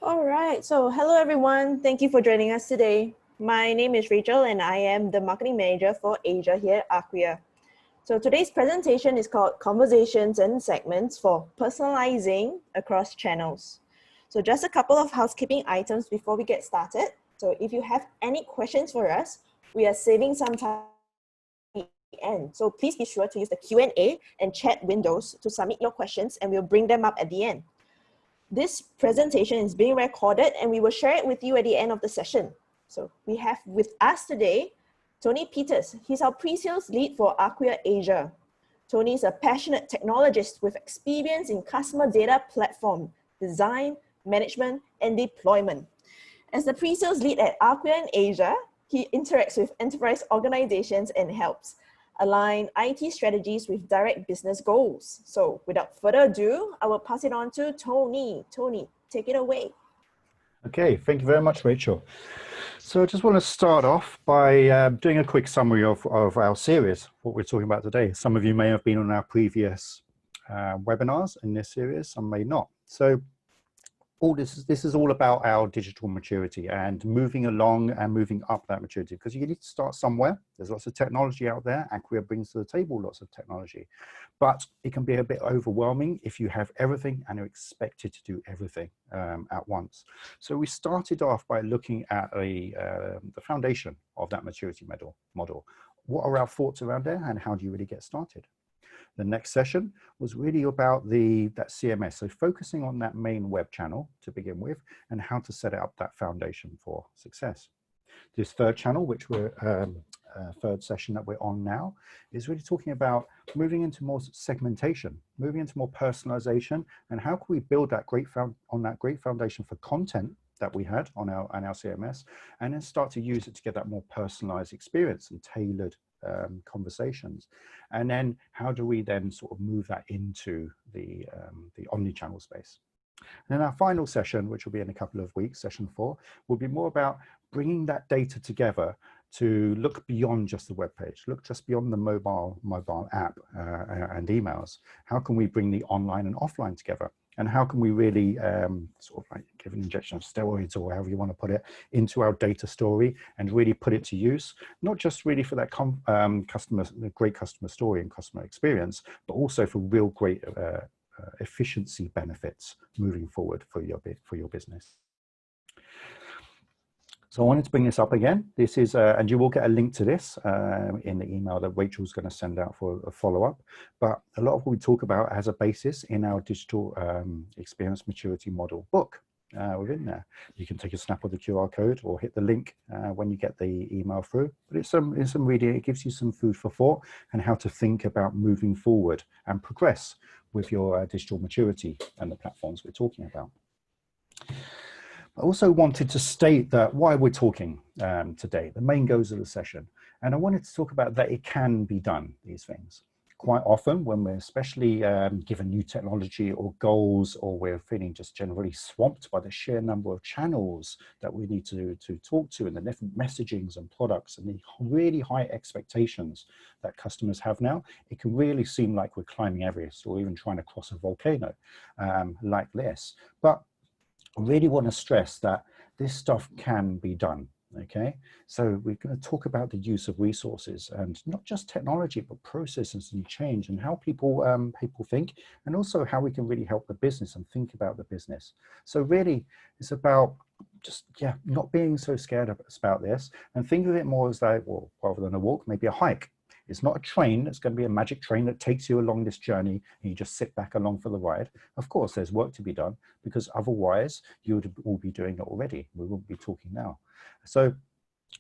All right, so hello everyone. Thank you for joining us today. My name is Rachel and I am the marketing manager for Asia here at Acquia. So today's presentation is called Conversations and Segments for Personalizing Across Channels. So just a couple of housekeeping items before we get started. So if you have any questions for us, we are saving some time at the end. So please be sure to use the Q&A and chat windows to submit your questions and we'll bring them up at the end. This presentation is being recorded and we will share it with you at the end of the session. So we have with us today, Tony Peters. He's our pre-sales lead for Acquia Asia. Tony is a passionate technologist with experience in customer data platform, design, management, and deployment. As the pre-sales lead at Acquia in Asia, he interacts with enterprise organizations and helps align IT strategies with direct business goals. So without further ado, I will pass it on to Tony. Tony, take it away. Okay, thank you very much, Rachel. So I just want to start off by doing a quick summary of our series, what we're talking about today. Some of you may have been on our previous webinars in this series, some may not. So all this is all about our digital maturity and moving along and moving up that maturity, because you need to start somewhere. There's lots of technology out there. Acquia brings to the table lots of technology, but it can be a bit overwhelming if you have everything and are expected to do everything at once. So we started off by looking at the foundation of that maturity model. What are our thoughts around there and how do you really get started? The next session was really about that CMS, so focusing on that main web channel to begin with and how to set up that foundation for success. This third channel, which we're third session that we're on now, is really talking about moving into more segmentation, moving into more personalization, and how can we build that great foundation for content that we had on our CMS, and then start to use it to get that more personalized experience and tailored conversations. And then how do we then sort of move that into the omni-channel space? And then our final session, which will be in a couple of weeks, session 4, will be more about bringing that data together to look beyond just the web page, look just beyond the mobile app and emails. How can we bring the online and offline together? And how can we really sort of like give an injection of steroids, or however you want to put it, into our data story and really put it to use, not just really for that great customer story and customer experience, but also for real great efficiency benefits moving forward for your business. So I wanted to bring this up again. This is, and you will get a link to this in the email that Rachel's going to send out for a follow-up. But a lot of what we talk about has a basis in our digital experience maturity model book within there. You can take a snap of the QR code or hit the link when you get the email through. But it's some reading. It gives you some food for thought and how to think about moving forward and progress with your digital maturity and the platforms we're talking about. I also wanted to state that why we're talking today, the main goals of the session. And I wanted to talk about that it can be done, these things. Quite often when we're especially given new technology or goals, or we're feeling just generally swamped by the sheer number of channels that we need to talk to, and the different messagings and products and the really high expectations that customers have now, it can really seem like we're climbing Everest or even trying to cross a volcano like this. But I really want to stress that this stuff can be done, okay? So we're going to talk about the use of resources, and not just technology, but processes and change, and how people think, and also how we can really help the business and think about the business. So really, it's about just, not being so scared about this, and think of it more as like, well, rather than a walk, maybe a hike. It's not a train. It's going to be a magic train that takes you along this journey and you just sit back along for the ride. Of course, there's work to be done, because otherwise you would all be doing it already. We wouldn't be talking now. So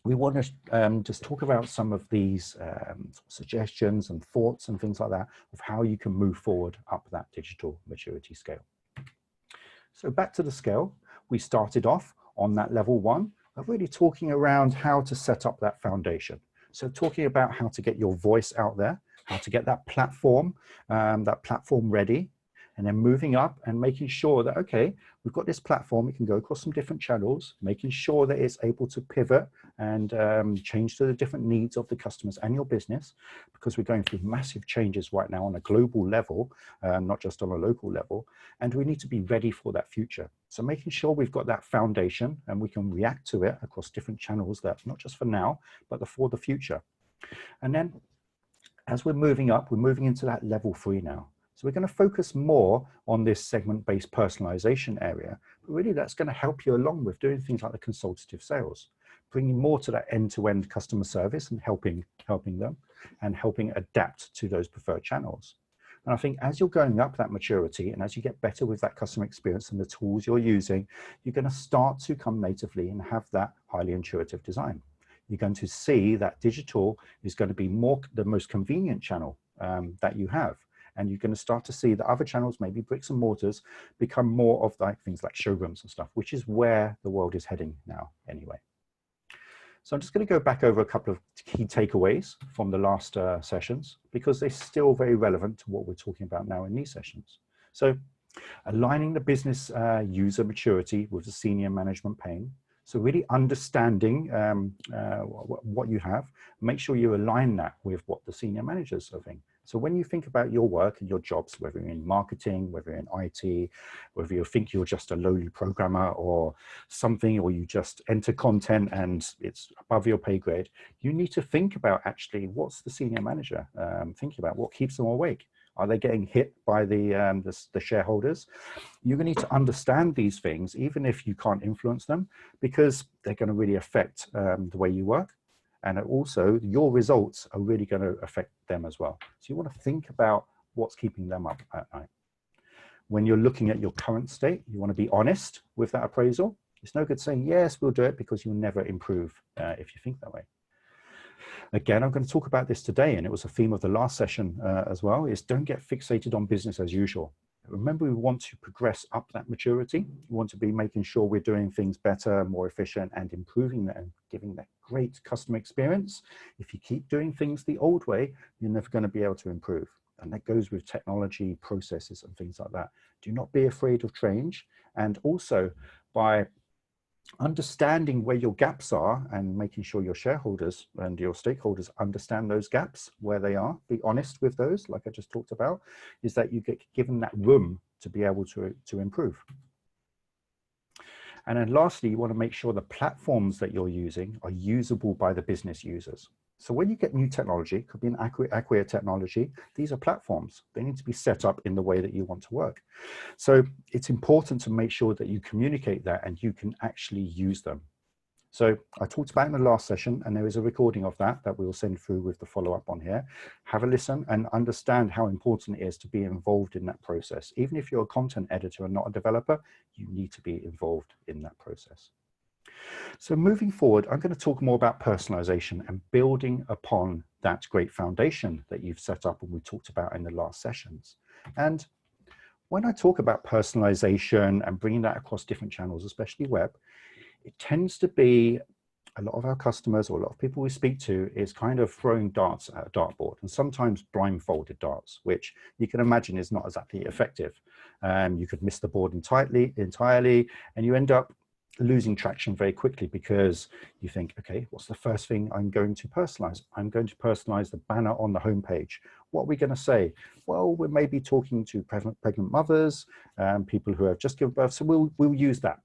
we want to just talk about some of these suggestions and thoughts and things like that of how you can move forward up that digital maturity scale. So back to the scale, we started off on that level 1 of really talking around how to set up that foundation. So talking about how to get your voice out there, how to get that platform ready, and then moving up and making sure that, okay, we've got this platform, it can go across some different channels, making sure that it's able to pivot and change to the different needs of the customers and your business, because we're going through massive changes right now on a global level, not just on a local level, and we need to be ready for that future. So making sure we've got that foundation and we can react to it across different channels, that not just for now, but for the future. And then as we're moving up, we're moving into that level 3 now. So we're going to focus more on this segment-based personalization area, but really that's going to help you along with doing things like the consultative sales, bringing more to that end-to-end customer service and helping them and helping adapt to those preferred channels. And I think as you're going up that maturity and as you get better with that customer experience and the tools you're using, you're going to start to come natively and have that highly intuitive design. You're going to see that digital is going to be the most convenient channel that you have. And you're going to start to see that other channels, maybe bricks and mortars, become more of like things like showrooms and stuff, which is where the world is heading now anyway. So I'm just going to go back over a couple of key takeaways from the last sessions, because they're still very relevant to what we're talking about now in these sessions. So aligning the business user maturity with the senior management pain. So really understanding what you have, make sure you align that with what the senior managers are thinking. So when you think about your work and your jobs, whether you're in marketing, whether you're in IT, whether you think you're just a lowly programmer or something, or you just enter content and it's above your pay grade, you need to think about actually what's the senior manager thinking about, what keeps them awake. Are they getting hit by the shareholders? You're going to need to understand these things, even if you can't influence them, because they're going to really affect the way you work. And also your results are really going to affect them as well. So you want to think about what's keeping them up at night. When you're looking at your current state, you want to be honest with that appraisal. It's no good saying, yes, we'll do it, because you'll never improve if you think that way. Again, I'm going to talk about this today, and it was a theme of the last session as well, is don't get fixated on business as usual. Remember, we want to progress up that maturity. We want to be making sure we're doing things better, more efficient, and improving that and giving that great customer experience. If you keep doing things the old way, you're never going to be able to improve. And that goes with technology, processes, and things like that. Do not be afraid of change. And also, by understanding where your gaps are and making sure your shareholders and your stakeholders understand those gaps, where they are, be honest with those, like I just talked about, is that you get given that room to be able to improve. And then lastly, you want to make sure the platforms that you're using are usable by the business users. So when you get new technology, it could be an Acquia technology, these are platforms. They need to be set up in the way that you want to work. So it's important to make sure that you communicate that and you can actually use them. So I talked about in the last session, and there is a recording of that we'll send through with the follow-up on here. Have a listen and understand how important it is to be involved in that process. Even if you're a content editor and not a developer, you need to be involved in that process. So moving forward, I'm going to talk more about personalization and building upon that great foundation that you've set up and we talked about in the last sessions. And when I talk about personalization and bringing that across different channels, especially web, it tends to be a lot of our customers or a lot of people we speak to is kind of throwing darts at a dartboard, and sometimes blindfolded darts, which you can imagine is not exactly effective. You could miss the board entirely, and you end up losing traction very quickly because you think, okay, what's the first thing I'm going to personalize? I'm going to personalize the banner on the homepage. What are we going to say? Well, we may be talking to pregnant mothers, people who have just given birth, so we'll use that.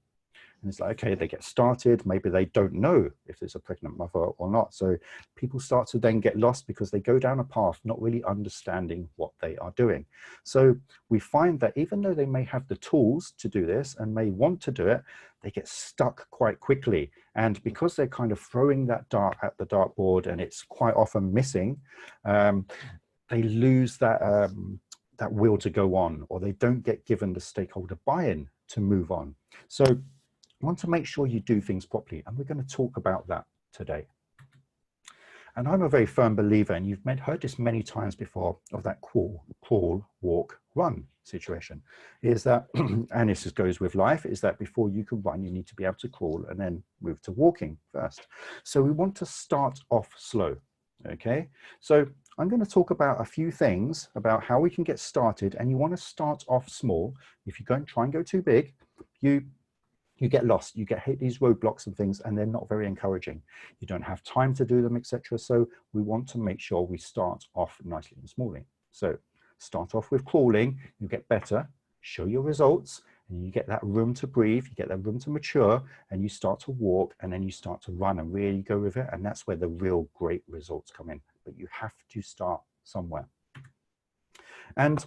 And it's like, okay, they get started. Maybe they don't know if there's a pregnant mother or not. So people start to then get lost because they go down a path not really understanding what they are doing. So we find that even though they may have the tools to do this and may want to do it, they get stuck quite quickly. And because they're kind of throwing that dart at the dartboard and it's quite often missing, they lose that, that will to go on, or they don't get given the stakeholder buy-in to move on. So you want to make sure you do things properly, and we're going to talk about that today. And I'm a very firm believer, and you've heard this many times before, of that crawl, walk, run situation. Is that, and this goes with life, is that before you can run, you need to be able to crawl and then move to walking first. So we want to start off slow. Okay, so I'm going to talk about a few things about how we can get started, and you want to start off small. If you try and go too big, you get lost, you get hit these roadblocks and things, and they're not very encouraging. You don't have time to do them, etc. So we want to make sure we start off nicely and smallly. So start off with crawling, you get better, show your results, and you get that room to breathe, you get that room to mature, and you start to walk, and then you start to run and really go with it. And that's where the real great results come in. But you have to start somewhere. And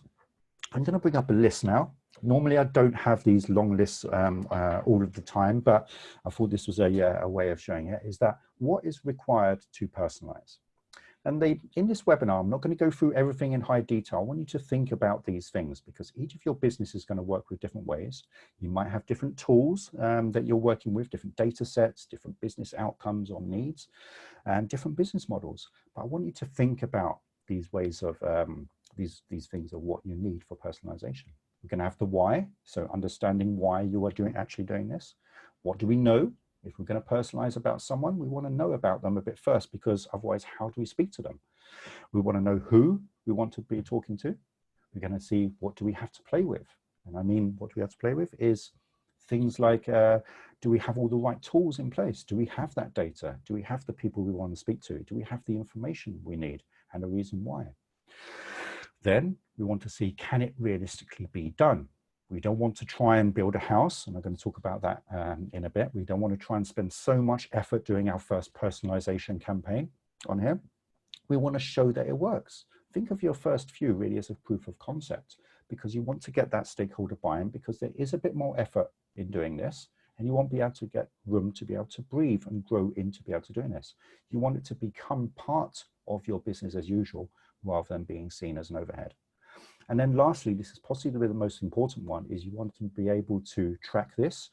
I'm going to bring up a list now. Normally I don't have these long lists all of the time, but I thought this was a way of showing it, is that what is required to personalize. And in this webinar, I'm not going to go through everything in high detail. I want you to think about these things, because each of your business is going to work with different ways. You might have different tools that you're working with, different data sets, different business outcomes or needs, and different business models. But I want you to think about these ways of these things are what you need for personalization. We're going to have the why, so understanding why you are actually doing this. What do we know? If we're going to personalize about someone, we want to know about them a bit first, because otherwise, how do we speak to them? We want to know who we want to be talking to. We're going to see, what do we have to play with? And I mean, what do we have to play with is things like, do we have all the right tools in place? Do we have that data? Do we have the people we want to speak to? Do we have the information we need and a reason why? Then we want to see, can it realistically be done? We don't want to try and build a house, and I'm going to talk about that in a bit. We don't want to try and spend so much effort doing our first personalization campaign on here. We want to show that it works. Think of your first few really as a proof of concept, because you want to get that stakeholder buy-in, because there is a bit more effort in doing this, and you won't be able to get room to be able to breathe and grow into be able to doing this. You want it to become part of your business as usual, rather than being seen as an overhead. And then lastly, this is possibly the most important one, is you want to be able to track this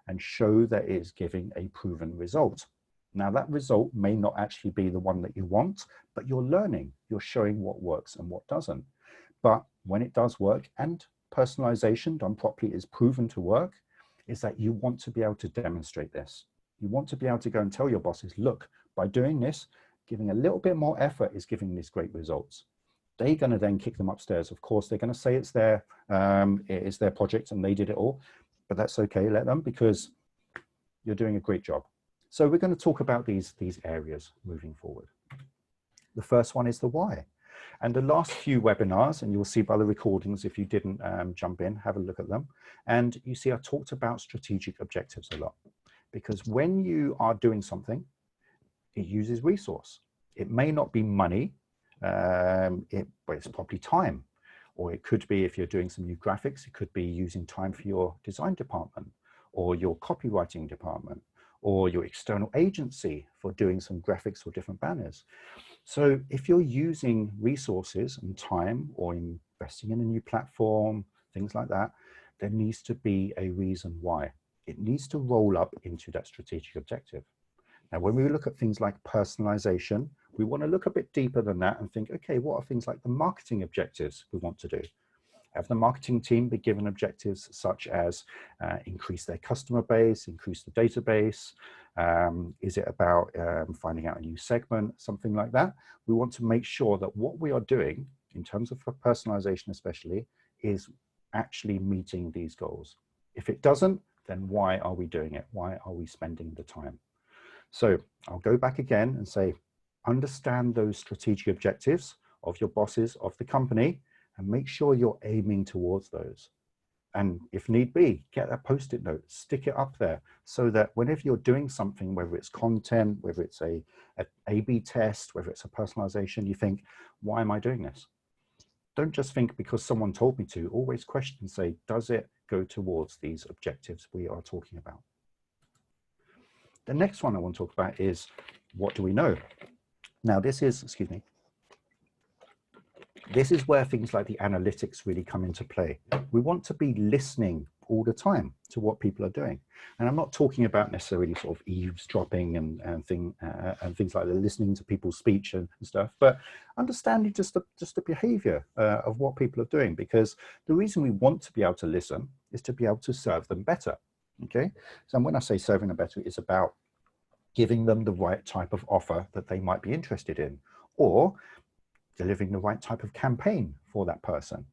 and show that it is giving a proven result. Now that result may not actually be the one that you want, but you're learning, you're showing what works and what doesn't. But when it does work, and personalization done properly is proven to work, is that you want to be able to demonstrate this. You want to be able to go and tell your bosses, look, by doing this, giving a little bit more effort is giving these great results. They're going to then kick them upstairs. Of course, they're going to say it's their project and they did it all, but that's okay, let them, because you're doing a great job. So we're going to talk about these areas moving forward. The first one is the why. And the last few webinars, and you'll see by the recordings, if you didn't jump in, have a look at them. And you see I talked about strategic objectives a lot, because when you are doing something, it uses resource. It may not be money, but it's probably time. Or it could be, if you're doing some new graphics, it could be using time for your design department, or your copywriting department, or your external agency for doing some graphics or different banners. So if you're using resources and time, or investing in a new platform, things like that, there needs to be a reason why. It needs to roll up into that strategic objective. Now, when we look at things like personalization, we want to look a bit deeper than that and think, okay, what are things like the marketing objectives we want to do? Have the marketing team be given objectives such as increase their customer base, increase the database? Is it about finding out a new segment, something like that? We want to make sure that what we are doing, in terms of personalization especially, is actually meeting these goals. If it doesn't, then why are we doing it? Why are we spending the time? So I'll go back again and say, understand those strategic objectives of your bosses, of the company, and make sure you're aiming towards those. And if need be, get that post-it note, stick it up there, so that whenever you're doing something, whether it's content, whether it's a A/B test, whether it's a personalization, you think, why am I doing this? Don't just think because someone told me to. Always question and say, does it go towards these objectives we are talking about? The next one I want to talk about is, what do we know? Now this is, excuse me, this is where things like the analytics really come into play. We want to be listening all the time to what people are doing. And I'm not talking about necessarily sort of eavesdropping and things like that, listening to people's speech and stuff, but understanding just the behavior of what people are doing. Because the reason we want to be able to listen is to be able to serve them better. Okay, so when I say serving them better, it's about giving them the right type of offer that they might be interested in, or delivering the right type of campaign for that person.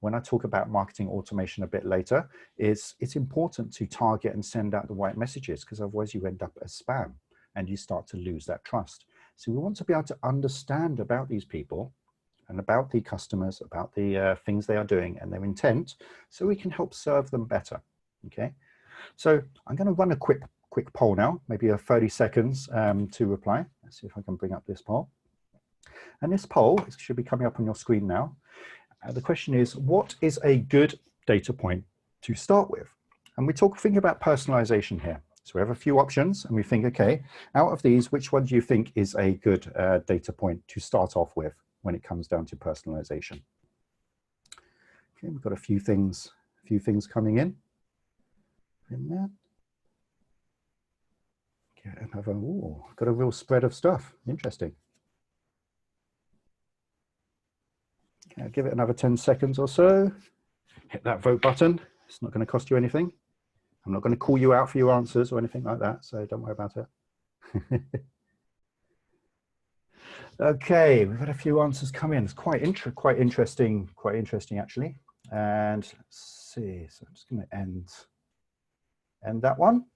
When I talk about marketing automation a bit later, it's important to target and send out the right messages, because otherwise you end up as spam and you start to lose that trust. So we want to be able to understand about these people and about the customers, about the things they are doing and their intent, so we can help serve them better. Okay, so I'm going to run a quick poll now, maybe 30 seconds to reply. Let's see if I can bring up this poll. And this poll should be coming up on your screen now. The question is, what is a good data point to start with? And we think about personalization here. So we have a few options and we think, okay, out of these, which one do you think is a good data point to start off with when it comes down to personalization? Okay, we've got a few things coming in there. Get another, ooh, got a real spread of stuff. Interesting. Okay, I'll give it another 10 seconds or so. Hit that vote button. It's not going to cost you anything. I'm not going to call you out for your answers or anything like that, so don't worry about it. Okay, we've had a few answers come in. It's quite interesting actually. And let's see, so I'm just going to end that one.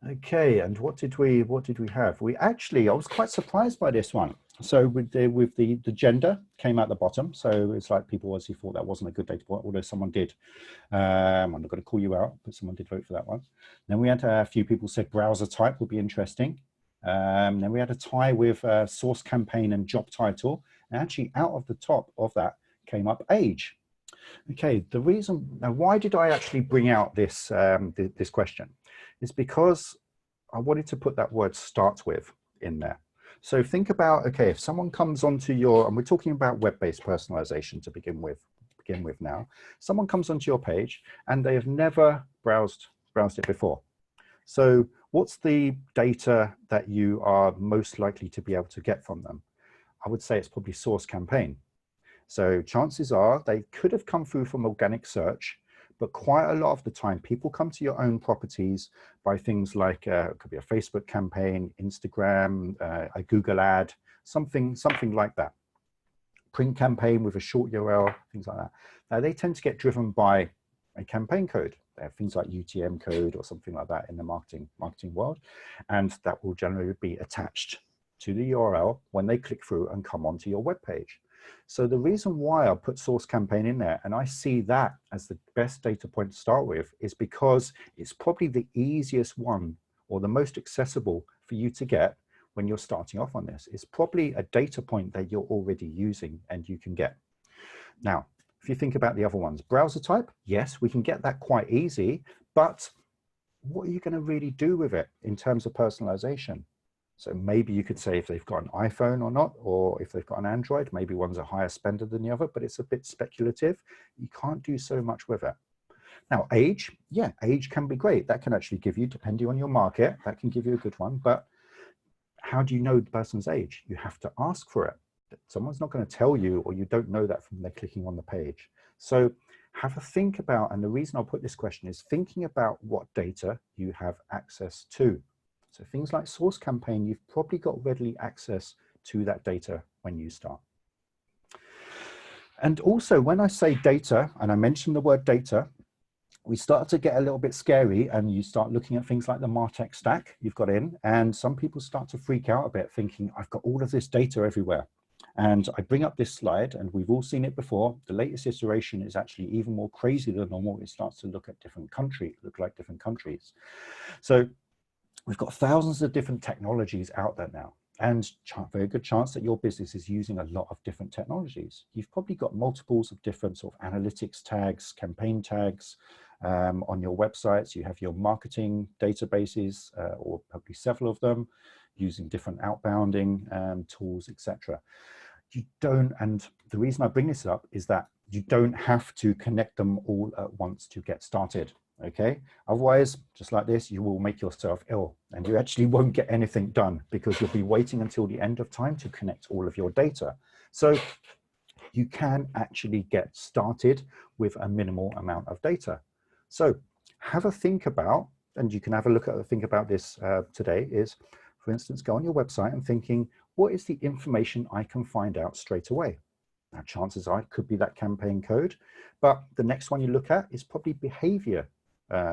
Okay, and what did we have? I was quite surprised by this one. So with the gender came out the bottom. So it's like people obviously thought that wasn't a good data point, although someone did. I'm not going to call you out, but someone did vote for that one. Then we had a few people said browser type would be interesting. Then we had a tie with source campaign and job title. And actually out of the top of that came up age. Okay, the reason, now why did I actually bring out this, this question? It's because I wanted to put that word start with in there. So think about, okay, if someone comes onto your, and we're talking about web-based personalization to begin with now, someone comes onto your page and they have never browsed it before. So what's the data that you are most likely to be able to get from them? I would say it's probably source campaign. So chances are they could have come through from organic search, but quite a lot of the time people come to your own properties by things like it could be a Facebook campaign, Instagram, a Google ad, something like that. Print campaign with a short URL, things like that. Now they tend to get driven by a campaign code. They have things like UTM code or something like that in the marketing world, and that will generally be attached to the URL when they click through and come onto your web page. So the reason why I put source campaign in there, and I see that as the best data point to start with, is because it's probably the easiest one or the most accessible for you to get when you're starting off on this. It's probably a data point that you're already using and you can get. Now, if you think about the other ones, browser type, yes, we can get that quite easy, but what are you going to really do with it in terms of personalization? So maybe you could say if they've got an iPhone or not, or if they've got an Android, maybe one's a higher spender than the other, but it's a bit speculative. You can't do so much with it. Now, age, yeah, age can be great. That can actually give you, depending on your market, that can give you a good one. But how do you know the person's age? You have to ask for it. Someone's not going to tell you, or you don't know that from their clicking on the page. So have a think about, and the reason I'll put this question is thinking about what data you have access to. So things like source campaign, you've probably got readily access to that data when you start. And also when I say data, and I mentioned the word data, we start to get a little bit scary and you start looking at things like the MarTech stack you've got in, and some people start to freak out a bit thinking, I've got all of this data everywhere. And I bring up this slide, and we've all seen it before. The latest iteration is actually even more crazy than normal. It starts to look like different countries. So we've got thousands of different technologies out there now, and very good chance that your business is using a lot of different technologies. You've probably got multiples of different sort of analytics tags, campaign tags on your websites. You have your marketing databases, or probably several of them, using different outbounding tools, etc. You don't, and the reason I bring this up is that you don't have to connect them all at once to get started. Okay, otherwise, just like this, you will make yourself ill and you actually won't get anything done because you'll be waiting until the end of time to connect all of your data. So you can actually get started with a minimal amount of data. So have a think about, and you can have a look at think about this today, is, for instance, go on your website and thinking, what is the information I can find out straight away? Now, chances are it could be that campaign code, but the next one you look at is probably behavior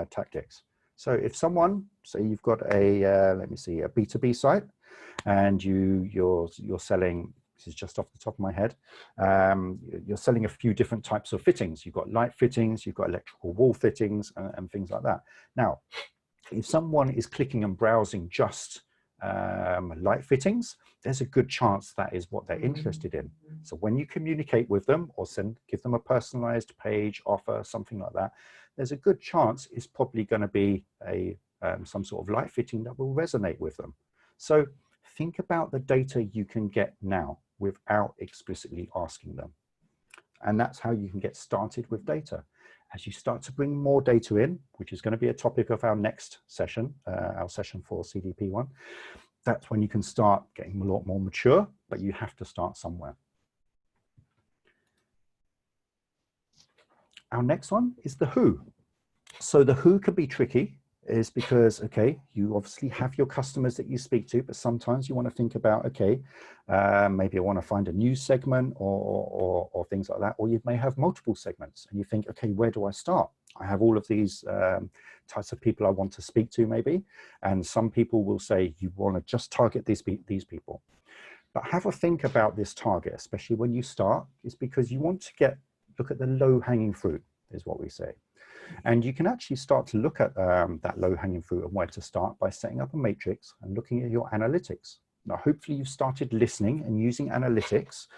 tactics. So if someone, say you've got a, let me see, a B2B site, and you're selling, this is just off the top of my head, you're selling a few different types of fittings. You've got light fittings, you've got electrical wall fittings, and things like that. Now, if someone is clicking and browsing just light fittings, there's a good chance that is what they're interested in. So when you communicate with them or give them a personalized page, offer, something like that, there's a good chance it's probably going to be some sort of light fitting that will resonate with them. So think about the data you can get now without explicitly asking them. And that's how you can get started with data. As you start to bring more data in, which is going to be a topic of our next session, our session for CDP1, that's when you can start getting a lot more mature, but you have to start somewhere. Our next one is the who. So the who can be tricky, is because, okay, you obviously have your customers that you speak to, but sometimes you want to think about, okay, maybe I want to find a new segment or things like that, or you may have multiple segments and you think, okay, where do I start? I have all of these types of people I want to speak to maybe, and some people will say you want to just target these people. But have a think about this target, especially when you start, is because you want to look at the low-hanging fruit, is what we say. And you can actually start to look at that low-hanging fruit and where to start by setting up a matrix and looking at your analytics. Now, hopefully you've started listening and using analytics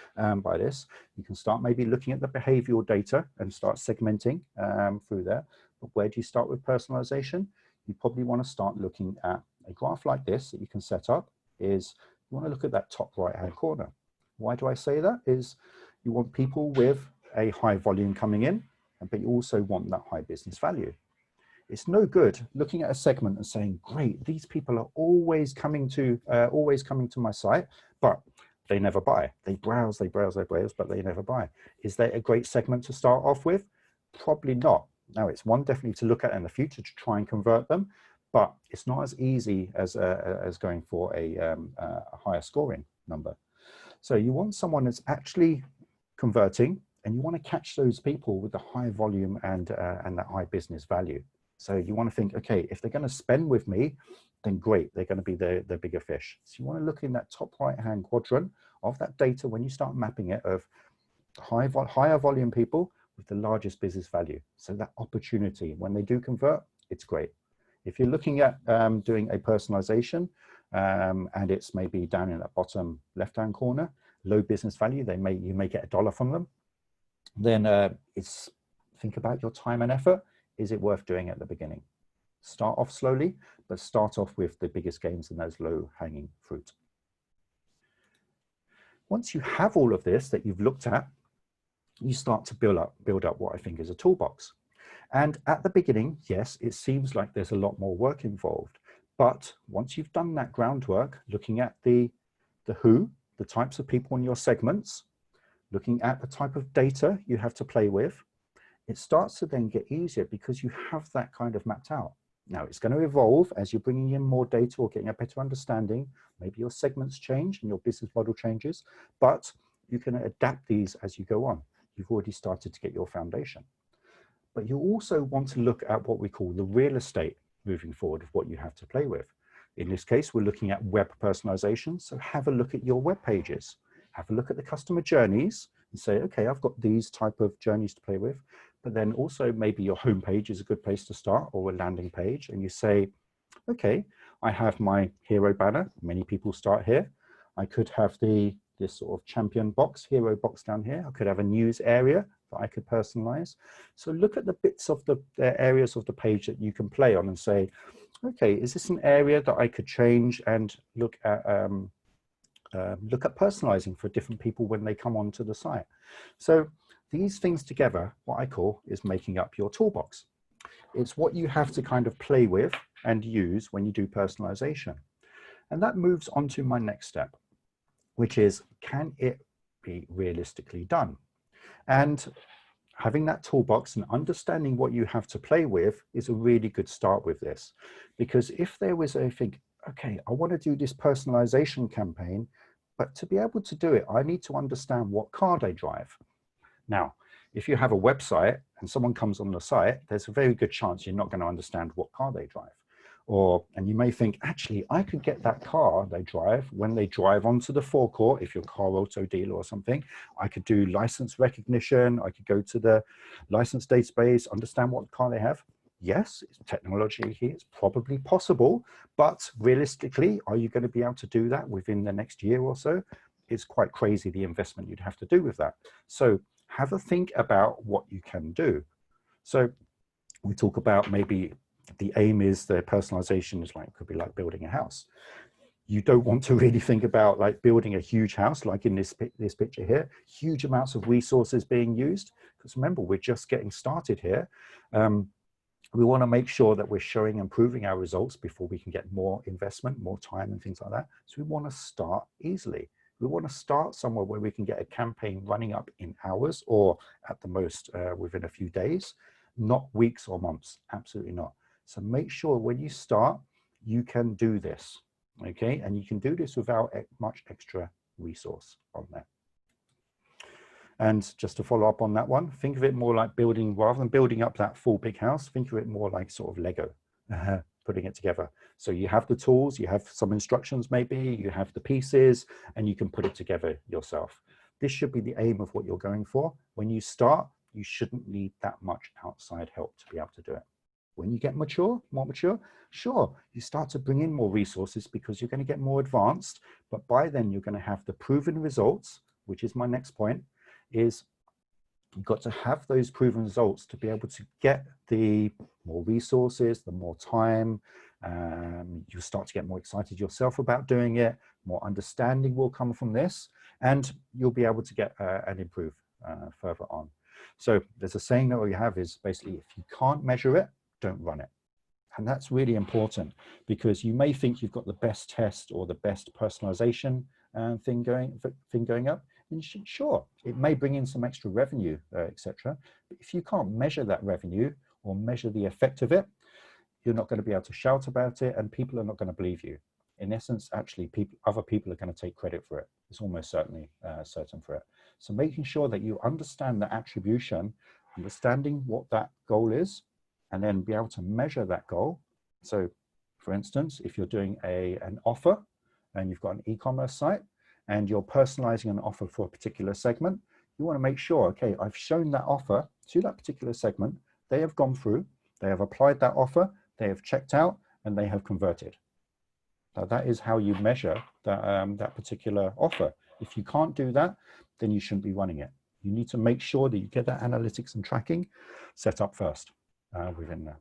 by this. You can start maybe looking at the behavioral data and start segmenting through there. But where do you start with personalization? You probably want to start looking at a graph like this that you can set up. Is you want to look at that top right-hand corner. Why do I say that? Is you want people with a high volume coming in, but you also want that high business value. It's no good looking at a segment and saying, great, these people are always coming to my site, but they never buy. They browse, but they never buy. Is that a great segment to start off with? Probably not. Now, it's one definitely to look at in the future to try and convert them, but it's not as easy as going for a higher scoring number. So you want someone that's actually converting, and you want to catch those people with the high volume and that high business value. So you want to think, okay, if they're going to spend with me, then great, they're going to be the bigger fish. So you want to look in that top right-hand quadrant of that data when you start mapping it of higher volume people with the largest business value. So that opportunity, when they do convert, it's great. If you're looking at doing a personalization and it's maybe down in that bottom left-hand corner, low business value, you may get $1 from them. Then think about your time and effort. Is it worth doing at the beginning? Start off slowly, but start off with the biggest gains and those low-hanging fruit. Once you have all of this that you've looked at, you start to build up what I think is a toolbox. And at the beginning, yes, it seems like there's a lot more work involved. But once you've done that groundwork, looking at the who, the types of people in your segments, looking at the type of data you have to play with, it starts to then get easier because you have that kind of mapped out. Now, it's going to evolve as you're bringing in more data or getting a better understanding. Maybe your segments change and your business model changes, but you can adapt these as you go on. You've already started to get your foundation. But you also want to look at what we call the real estate moving forward of what you have to play with. In this case, we're looking at web personalization. So have a look at your web pages. Have a look at the customer journeys and say, okay, I've got these type of journeys to play with. But then also maybe your homepage is a good place to start, or a landing page. And you say, okay, I have my hero banner. Many people start here. I could have this sort of champion box, hero box down here. I could have a news area that I could personalize. So look at the bits of the areas of the page that you can play on and say, okay, is this an area that I could change and look at personalizing for different people when they come onto the site? So these things together, what I call, is making up your toolbox. It's what you have to kind of play with and use when you do personalization. And that moves on to my next step, which is, can it be realistically done? And having that toolbox and understanding what you have to play with is a really good start with this. Because if there was a thing, okay, I want to do this personalization campaign, But to be able to do it, I need to understand what car they drive. Now, if you have a website and someone comes on the site, there's a very good chance you're not going to understand what car they drive. And you may think, actually, I could get that car they drive when they drive onto the forecourt, if you're a car auto dealer or something. I could do license recognition. I could go to the license database, understand what car they have. Yes, technologically, it's probably possible, but realistically, are you going to be able to do that within the next year or so? It's quite crazy, the investment you'd have to do with that. So have a think about what you can do. So we talk about maybe the aim is the personalization is like, could be like building a house. You don't want to really think about like building a huge house, like in this picture here, huge amounts of resources being used. Because remember, we're just getting started here. We want to make sure that we're showing and proving our results before we can get more investment, more time and things like that. So we want to start easily. We want to start somewhere where we can get a campaign running up in hours or at the most within a few days, not weeks or months, absolutely not. So make sure when you start, you can do this, okay? And you can do this without much extra resource on there. And just to follow up on that one, think of it more like building, rather than building up that full big house, think of it more like sort of Lego, putting it together. So you have the tools, you have some instructions maybe, you have the pieces, and you can put it together yourself. This should be the aim of what you're going for. When you start, you shouldn't need that much outside help to be able to do it. When you get mature, more mature, sure, you start to bring in more resources because you're going to get more advanced, but by then you're going to have the proven results, which is my next point, is you've got to have those proven results to be able to get the more resources, the more time, you start to get more excited yourself about doing it, more understanding will come from this, and you'll be able to get and improve further on. So there's a saying that we have is basically, if you can't measure it, don't run it. And that's really important because you may think you've got the best test or the best personalization thing going up. And sure, it may bring in some extra revenue, etc. But if you can't measure that revenue or measure the effect of it, you're not going to be able to shout about it, and people are not going to believe you. In essence, actually, other people are going to take credit for it. It's almost certainly certain for it. So making sure that you understand the attribution, understanding what that goal is, and then be able to measure that goal. So for instance, if you're doing an offer and you've got an e-commerce site and you're personalizing an offer for a particular segment, you want to make sure, okay, I've shown that offer to that particular segment, they have gone through, they have applied that offer, they have checked out, and they have converted. Now that is how you measure that particular offer. If you can't do that, then you shouldn't be running it. You need to make sure that you get that analytics and tracking set up first. Within there.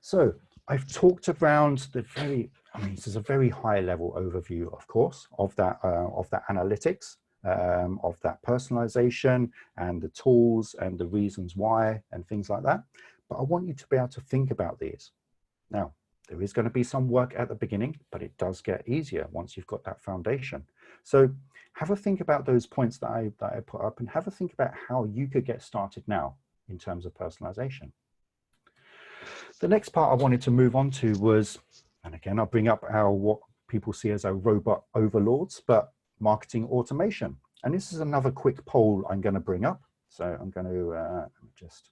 So I've talked around this is a very high level overview, of course, of that analytics, of that personalization and the tools and the reasons why and things like that. But I want you to be able to think about these. Now, there is going to be some work at the beginning, but it does get easier once you've got that foundation. So have a think about those points that I put up, and have a think about how you could get started now in terms of personalization. The next part I wanted to move on to was, and again, I'll bring up what people see as our robot overlords, but marketing automation. And this is another quick poll I'm going to bring up. So I'm going to just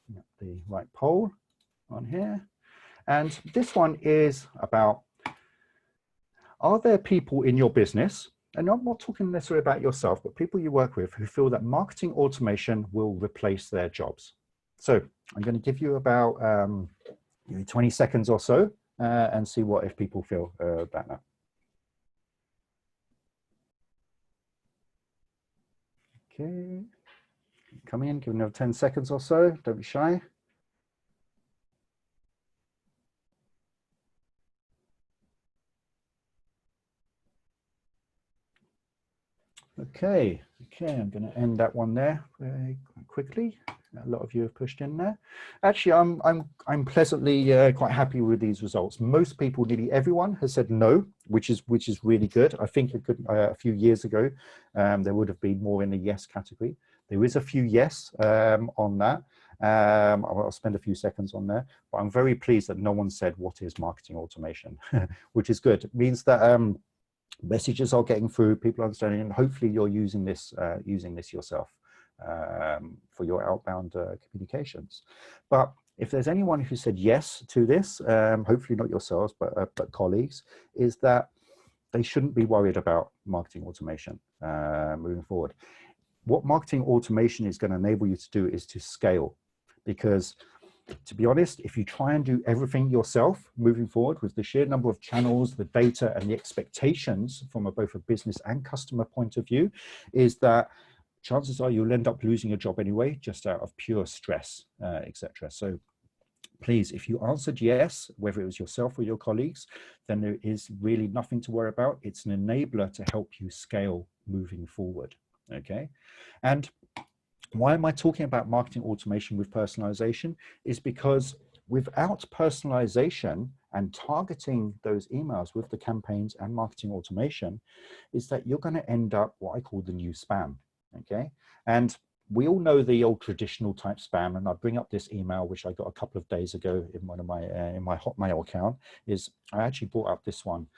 bring up the right poll on here. And this one is about, are there people in your business, and I'm not talking necessarily about yourself, but people you work with who feel that marketing automation will replace their jobs? So I'm going to give you about 20 seconds or so and see if people feel about that. Okay, come in, give another 10 seconds or so, don't be shy. Okay, I'm going to end that one there very quickly. A lot of you have pushed in there. Actually, I'm pleasantly quite happy with these results. Most people, nearly everyone, has said no, which is really good. I think a few years ago, there would have been more in the yes category. There is a few yes on that. I'll spend a few seconds on there, but I'm very pleased that no one said what is marketing automation, which is good. It means that messages are getting through, people are understanding, and hopefully you're using this yourself for your outbound communications. But if there's anyone who said yes to this, hopefully not yourselves, but colleagues, is that they shouldn't be worried about marketing automation moving forward. What marketing automation is going to enable you to do is to scale, because to be honest, if you try and do everything yourself moving forward with the sheer number of channels, the data, and the expectations from both a business and customer point of view, is that chances are you'll end up losing your job anyway, just out of pure stress, etc. So please, if you answered yes, whether it was yourself or your colleagues, then there is really nothing to worry about. It's an enabler to help you scale moving forward, okay? And why am I talking about marketing automation with personalization? Is because without personalization and targeting those emails with the campaigns and marketing automation, is that you're going to end up what I call the new spam, okay? And we all know the old traditional type spam, and I bring up this email which I got a couple of days ago in one of my in my Hotmail account. Is I actually brought up this one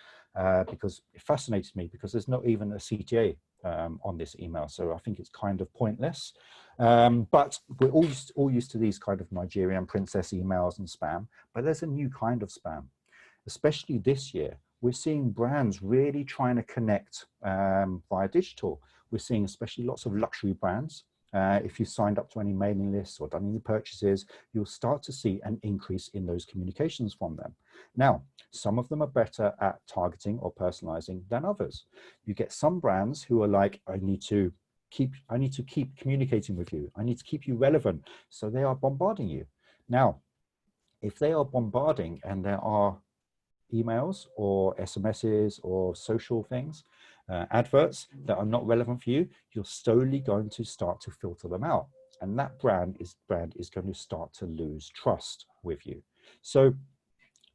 because it fascinated me, because there's not even a CTA on this email, so I think it's kind of pointless. But we're all used to these kind of Nigerian princess emails and spam, but there's a new kind of spam, especially this year. We're seeing brands really trying to connect via digital. We're seeing especially lots of luxury brands. If you signed up to any mailing lists or done any purchases, you'll start to see an increase in those communications from them. Now, some of them are better at targeting or personalizing than others. You get some brands who are like, I need to keep communicating with you. I need to keep you relevant. So they are bombarding you. Now, if they are bombarding and there are emails or SMSs or social things, adverts that are not relevant for you, you're slowly going to start to filter them out. And that brand is going to start to lose trust with you. So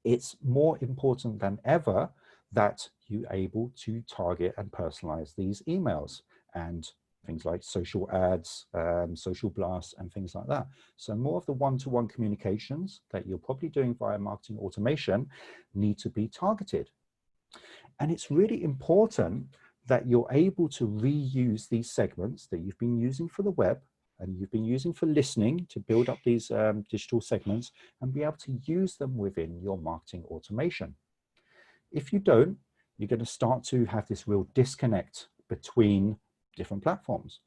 it's more important than ever that you're able to target and personalize these emails and things like social ads, social blasts, and things like that. So more of the one-to-one communications that you're probably doing via marketing automation need to be targeted. And it's really important that you're able to reuse these segments that you've been using for the web and you've been using for listening to build up these digital segments, and be able to use them within your marketing automation. If you don't, you're going to start to have this real disconnect between different platforms.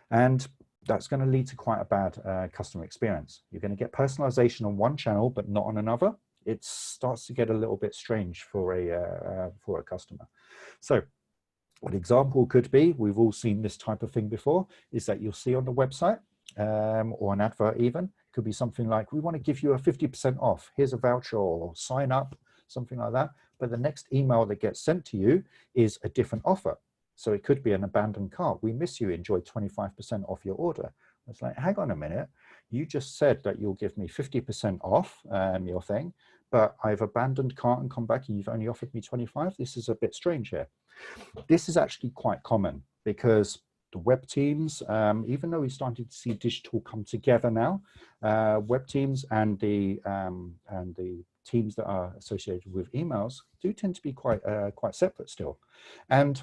And that's going to lead to quite a bad customer experience. You're going to get personalization on one channel, but not on another. It starts to get a little bit strange for a customer. So an example could be, we've all seen this type of thing before, is that you'll see on the website or an advert even, could be something like, we want to give you a 50% off, here's a voucher, or sign up, something like that. But the next email that gets sent to you is a different offer. So it could be an abandoned cart. We miss you, enjoy 25% off your order. It's like, hang on a minute. You just said that you'll give me 50% off your thing, but I've abandoned cart and come back and you've only offered me 25. This is a bit strange here. This is actually quite common because the web teams, even though we're starting to see digital come together now, web teams and the teams that are associated with emails do tend to be quite separate still. And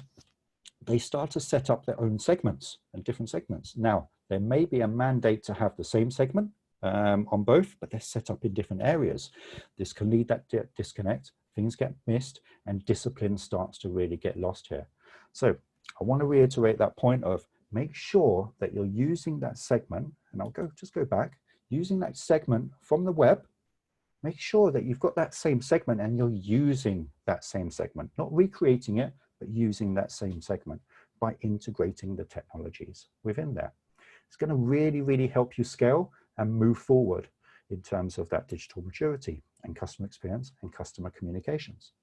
they start to set up their own segments and different segments. Now, there may be a mandate to have the same segment on both, but they're set up in different areas. This can lead that disconnect, things get missed, and discipline starts to really get lost here. So I want to reiterate that point of make sure that you're using that segment, and I'll just go back, using that segment from the web. Make sure that you've got that same segment and you're using that same segment, not recreating it, but using that same segment by integrating the technologies within there. It's going to really, really help you scale and move forward in terms of that digital maturity and customer experience and customer communications.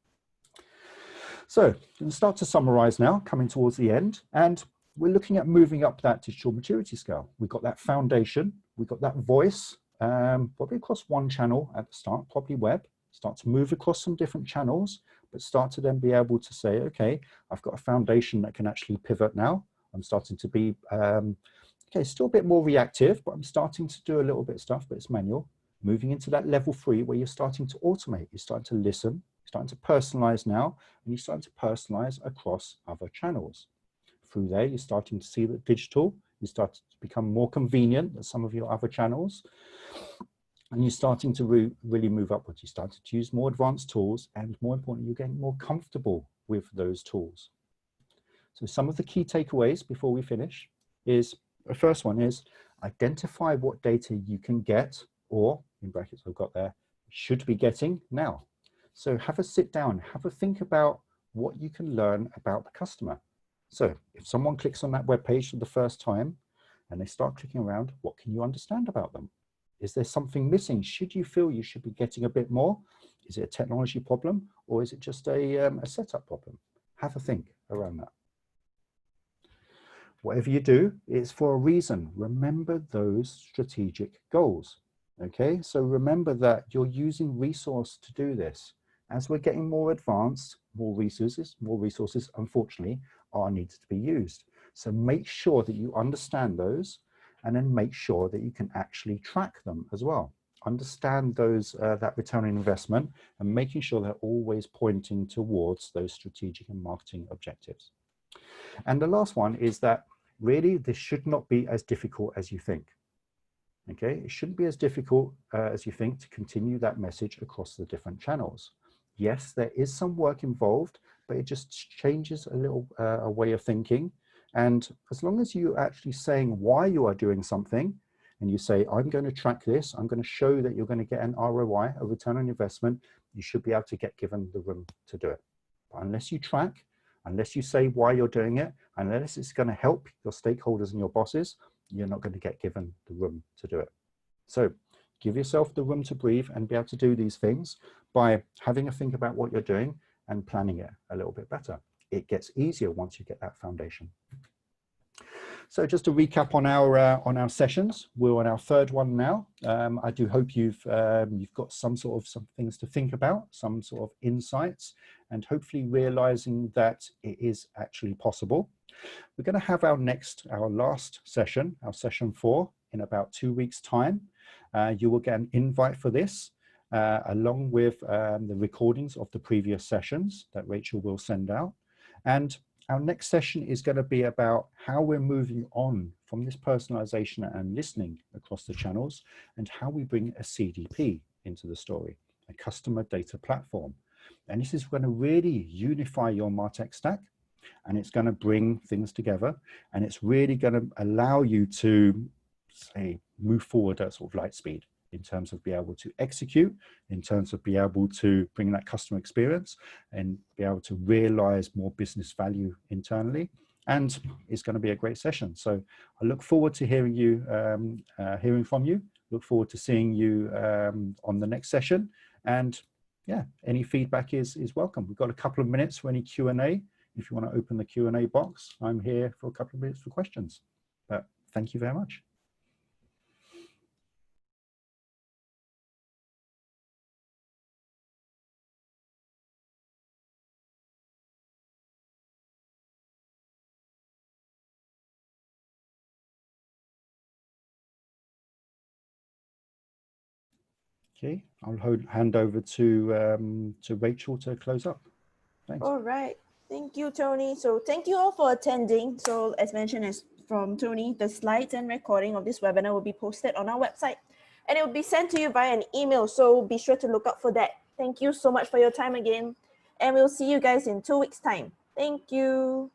So I'm going to start to summarize now, coming towards the end, and we're looking at moving up that digital maturity scale. We've got that foundation, we've got that voice, probably across one channel at the start, probably web, start to move across some different channels, but start to then be able to say, okay, I've got a foundation that can actually pivot now. I'm starting to be, okay, still a bit more reactive, but I'm starting to do a little bit of stuff, but it's manual. Moving into that level 3 where you're starting to automate, you're starting to listen, You're starting to personalize now, and you're starting to personalize across other channels. Through there, you're starting to see that digital is starting to become more convenient than some of your other channels. And you're starting to really move upwards. You're starting to use more advanced tools, and more importantly, you're getting more comfortable with those tools. So some of the key takeaways before we finish is, the first one is identify what data you can get, or in brackets I've got there, should be getting now. So have a sit down, have a think about what you can learn about the customer. So if someone clicks on that web page for the first time and they start clicking around, what can you understand about them? Is there something missing? Should you feel you should be getting a bit more? Is it a technology problem, or is it just a setup problem? Have a think around that. Whatever you do, it's for a reason. Remember those strategic goals. Okay, so remember that you're using resource to do this. As we're getting more advanced, more resources, unfortunately, are needed to be used. So make sure that you understand those, and then make sure that you can actually track them as well. Understand those that return on investment, and making sure they're always pointing towards those strategic and marketing objectives. And the last one is that really this should not be as difficult as you think. Okay, it shouldn't be as difficult as you think to continue that message across the different channels. Yes, there is some work involved, but it just changes a little a way of thinking. And as long as you're actually saying why you are doing something, and you say, I'm going to track this, I'm going to show that you're going to get an ROI, a return on investment, you should be able to get given the room to do it. But unless you track, unless you say why you're doing it, unless it's going to help your stakeholders and your bosses, you're not going to get given the room to do it. So give yourself the room to breathe and be able to do these things by having a think about what you're doing and planning it a little bit better. It gets easier once you get that foundation. So just to recap on our sessions, we're on our third one now. I do hope you've got some things to think about, some sort of insights, and hopefully realizing that it is actually possible. We're going to have our last session, our session 4, in about 2 weeks' time. You will get an invite for this, along with the recordings of the previous sessions that Rachel will send out. And our next session is going to be about how we're moving on from this personalization and listening across the channels, and how we bring a CDP into the story, a customer data platform. And this is going to really unify your MarTech stack, and it's going to bring things together, and it's really going to allow you to, say, move forward at sort of light speed in terms of be able to execute, in terms of be able to bring that customer experience and be able to realize more business value internally. And it's going to be a great session. So I look forward to hearing from you. Look forward to seeing you on the next session. And yeah, any feedback is welcome. We've got a couple of minutes for any Q&A. If you want to open the Q&A box, I'm here for a couple of minutes for questions. But thank you very much. Okay, I'll hand over to Rachel to close up. Thanks. All right. Thank you, Tony. So thank you all for attending. So as mentioned from Tony, the slides and recording of this webinar will be posted on our website, and it will be sent to you via an email. So be sure to look out for that. Thank you so much for your time again. And we'll see you guys in 2 weeks' time. Thank you.